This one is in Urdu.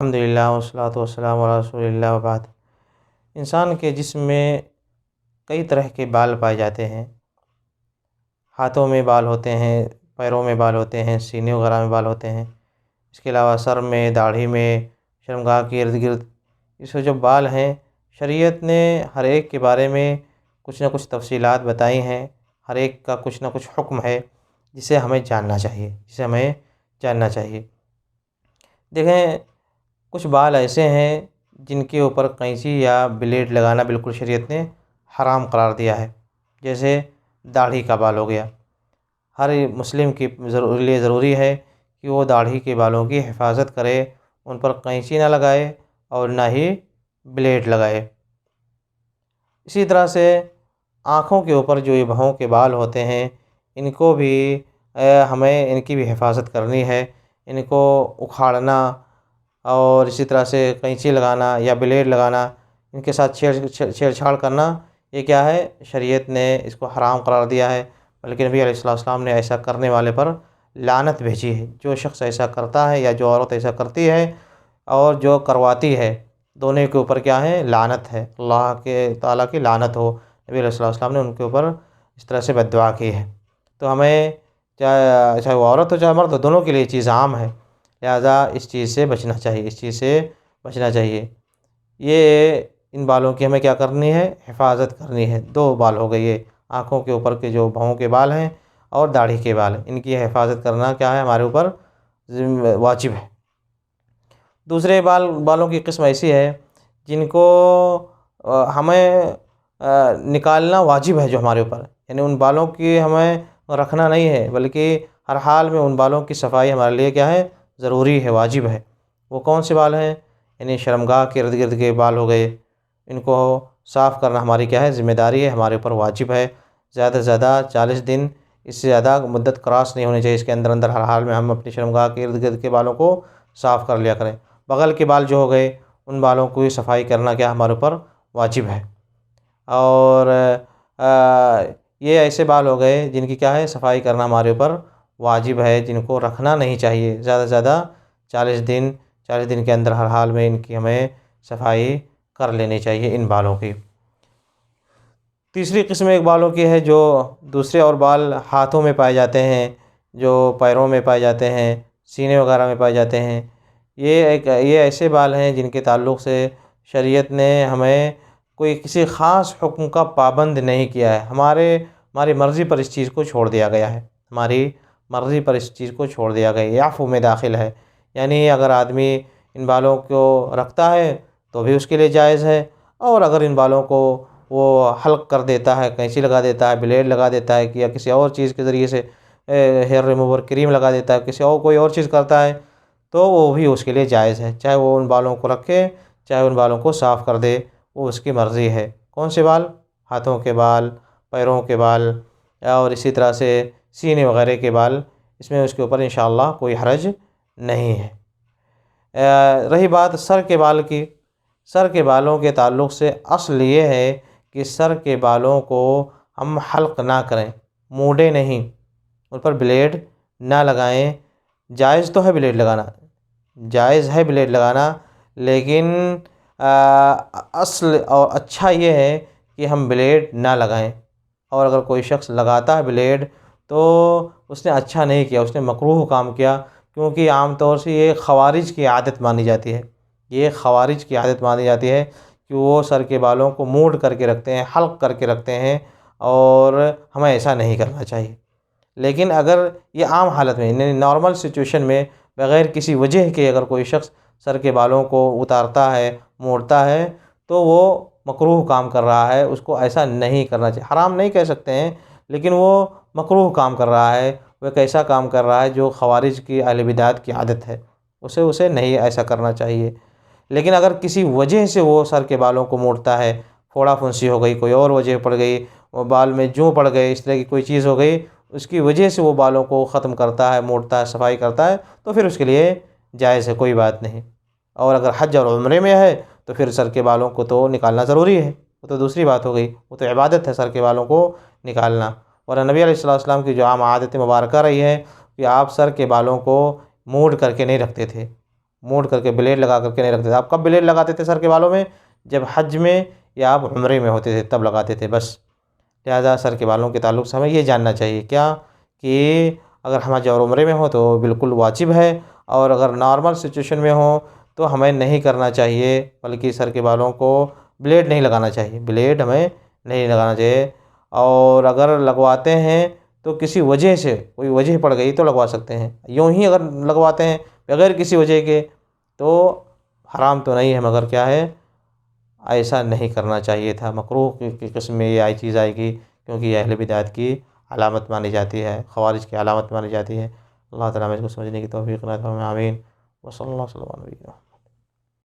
الحمدللہ والصلاۃ والسلام علی رسول اللہ وبعد۔ انسان کے جسم میں کئی طرح کے بال پائے جاتے ہیں۔ ہاتھوں میں بال ہوتے ہیں، پیروں میں بال ہوتے ہیں، سینے وغیرہ میں بال ہوتے ہیں۔ اس کے علاوہ سر میں، داڑھی میں، شرمگاہ کے ارد گرد اس جو بال ہیں، شریعت نے ہر ایک کے بارے میں کچھ نہ کچھ تفصیلات بتائی ہیں۔ ہر ایک کا کچھ نہ کچھ حکم ہے جسے ہمیں جاننا چاہیے۔ دیکھیں، کچھ بال ایسے ہیں جن کے اوپر قینچی یا بلیڈ لگانا بالکل شریعت نے حرام قرار دیا ہے۔ جیسے داڑھی کا بال ہو گیا، ہر مسلم کے لیے ضروری ہے کہ وہ داڑھی کے بالوں کی حفاظت کرے، ان پر قینچی نہ لگائے اور نہ ہی بلیڈ لگائے۔ اسی طرح سے آنکھوں کے اوپر جو یہ بھووں کے بال ہوتے ہیں، ان کو بھی ہمیں ان کی بھی حفاظت کرنی ہے۔ ان کو اکھاڑنا اور اسی طرح سے قینچی لگانا یا بلیڈ لگانا، ان کے ساتھ چھیڑ چھاڑ کرنا، یہ کیا ہے؟ شریعت نے اس کو حرام قرار دیا ہے۔ بلکہ نبی علیہ السلام نے ایسا کرنے والے پر لعنت بھیجی ہے۔ جو شخص ایسا کرتا ہے یا جو عورت ایسا کرتی ہے اور جو کرواتی ہے، دونوں کے اوپر کیا ہے؟ لعنت ہے، اللہ کے تعالیٰ کی لعنت ہو۔ نبی علیہ السلام نے ان کے اوپر اس طرح سے بد دعا کی ہے۔ تو ہمیں چاہے وہ عورت ہو چاہے مرد ہو، دونوں کے لیے یہ چیز عام ہے، لہذا اس چیز سے بچنا چاہیے۔ یہ ان بالوں کی ہمیں کیا کرنی ہے؟ حفاظت کرنی ہے۔ دو بال ہو گئے، یہ آنکھوں کے اوپر کے جو بھووں کے بال ہیں اور داڑھی کے بال، ان کی حفاظت کرنا کیا ہے؟ ہمارے اوپر واجب ہے۔ دوسرے بالوں کی قسم ایسی ہے جن کو ہمیں نکالنا واجب ہے، جو ہمارے اوپر، یعنی ان بالوں کی ہمیں رکھنا نہیں ہے، بلکہ ہر حال میں ان بالوں کی صفائی ہمارے لیے کیا ہے؟ ضروری ہے، واجب ہے۔ وہ کون سے بال ہیں؟ یعنی شرمگاہ کے ارد گرد کے بال ہو گئے، ان کو صاف کرنا ہماری کیا ہے؟ ذمہ داری ہے، ہمارے اوپر واجب ہے۔ زیادہ سے زیادہ 40 دن، اس سے زیادہ مدت کراس نہیں ہونی چاہیے، اس کے اندر ہر حال میں ہم اپنی شرمگاہ کے ارد گرد کے بالوں کو صاف کر لیا کریں۔ بغل کے بال جو ہو گئے، ان بالوں کو صفائی کرنا کیا ہمارے اوپر واجب ہے۔ اور یہ ایسے بال ہو گئے جن کی کیا ہے؟ صفائی کرنا ہمارے اوپر واجب ہے، جن کو رکھنا نہیں چاہیے۔ زیادہ سے زیادہ 40 دن کے اندر ہر حال میں ان کی ہمیں صفائی کر لینی چاہیے، ان بالوں کی۔ تیسری قسم ایک بالوں کی ہے جو دوسرے اور بال ہاتھوں میں پائے جاتے ہیں، جو پیروں میں پائے جاتے ہیں، سینے وغیرہ میں پائے جاتے ہیں۔ یہ ایسے بال ہیں جن کے تعلق سے شریعت نے ہمیں کسی خاص حکم کا پابند نہیں کیا ہے، ہماری مرضی پر اس چیز کو چھوڑ دیا گیا ہے۔ یہ عفو میں داخل ہے، یعنی اگر آدمی ان بالوں کو رکھتا ہے تو بھی اس کے لیے جائز ہے، اور اگر ان بالوں کو وہ حلق کر دیتا ہے، قینچی لگا دیتا ہے، بلیڈ لگا دیتا ہے، یا کسی اور چیز کے ذریعے سے ہیئر ریموور کریم لگا دیتا ہے، کوئی اور چیز کرتا ہے، تو وہ بھی اس کے لیے جائز ہے۔ چاہے وہ ان بالوں کو رکھے، چاہے ان بالوں کو صاف کر دے، وہ اس کی مرضی ہے۔ کون سے بال؟ ہاتھوں کے بال، پیروں کے بال، اور اسی طرح سے سینے وغیرہ کے بال، اس میں اس کے اوپر انشاءاللہ کوئی حرج نہیں ہے۔ رہی بات سر کے بال کی، سر کے بالوں کے تعلق سے اصل یہ ہے کہ سر کے بالوں کو ہم حلق نہ کریں، مونڈیں نہیں، ان پر بلیڈ نہ لگائیں۔ جائز ہے بلیڈ لگانا، لیکن اصل اور اچھا یہ ہے کہ ہم بلیڈ نہ لگائیں۔ اور اگر کوئی شخص لگاتا ہے بلیڈ تو اس نے اچھا نہیں کیا، اس نے مکروہ کام کیا، کیونکہ عام طور سے یہ خوارج کی عادت مانی جاتی ہے کہ وہ سر کے بالوں کو مونڈ کر کے رکھتے ہیں، حلق کر کے رکھتے ہیں، اور ہمیں ایسا نہیں کرنا چاہیے۔ لیکن اگر یہ عام حالت میں، یعنی نارمل سچویشن میں، بغیر کسی وجہ کے اگر کوئی شخص سر کے بالوں کو اتارتا ہے، موڑتا ہے، تو وہ مکروہ کام کر رہا ہے، اس کو ایسا نہیں کرنا چاہیے۔ حرام نہیں کہہ سکتے ہیں، لیکن وہ مکروہ کام کر رہا ہے، وہ ایک ایسا کام کر رہا ہے جو خوارج کی، اہل بدعت کی عادت ہے، اسے نہیں ایسا کرنا چاہیے۔ لیکن اگر کسی وجہ سے وہ سر کے بالوں کو موڑتا ہے، پھوڑا پھنسی ہو گئی، کوئی اور وجہ پڑ گئی، وہ بال میں جوں پڑ گئے، اس طرح کی کوئی چیز ہو گئی، اس کی وجہ سے وہ بالوں کو ختم کرتا ہے، موڑتا ہے، صفائی کرتا ہے، تو پھر اس کے لیے جائز ہے، کوئی بات نہیں۔ اور اگر حج اور عمرے میں ہے تو پھر سر کے بالوں کو تو نکالنا ضروری ہے، وہ تو دوسری بات ہو گئی، وہ تو عبادت ہے سر کے بالوں کو نکالنا۔ اور نبی علیہ السلام کی جو عام عادت مبارکہ رہی ہے کہ آپ سر کے بالوں کو موڑ کر کے نہیں رکھتے تھے، موڑ کر کے بلیڈ لگا کر کے نہیں رکھتے تھے۔ آپ کب بلیڈ لگاتے تھے سر کے بالوں میں؟ جب حج میں یا آپ عمرے میں ہوتے تھے تب لگاتے تھے بس۔ لہٰذا سر کے بالوں کے تعلق سے ہمیں یہ جاننا چاہیے کیا کہ اگر ہم حج اور عمرے میں ہوں تو بالکل واجب ہے، اور اگر نارمل سچویشن میں ہوں تو ہمیں نہیں کرنا چاہیے، بلکہ سر کے بالوں کو بلیڈ نہیں لگانا چاہیے، بلیڈ ہمیں نہیں لگانا چاہیے۔ اور اگر لگواتے ہیں تو کسی وجہ سے، کوئی وجہ پڑ گئی تو لگوا سکتے ہیں، یوں ہی اگر لگواتے ہیں بغیر کسی وجہ کے تو حرام تو نہیں ہے، مگر کیا ہے، ایسا نہیں کرنا چاہیے تھا، مکروہ کی قسم میں یہ چیز آئے گی، کیونکہ یہ اہل بدعت کی علامت مانی جاتی ہے، خوارج کی علامت مانی جاتی ہے۔ اللہ تعالیٰ ہمیں اس کو سمجھنے کی توفیق عطا فرمائے، آمین۔ وصلی اللہ وسلم علیہ وسلم۔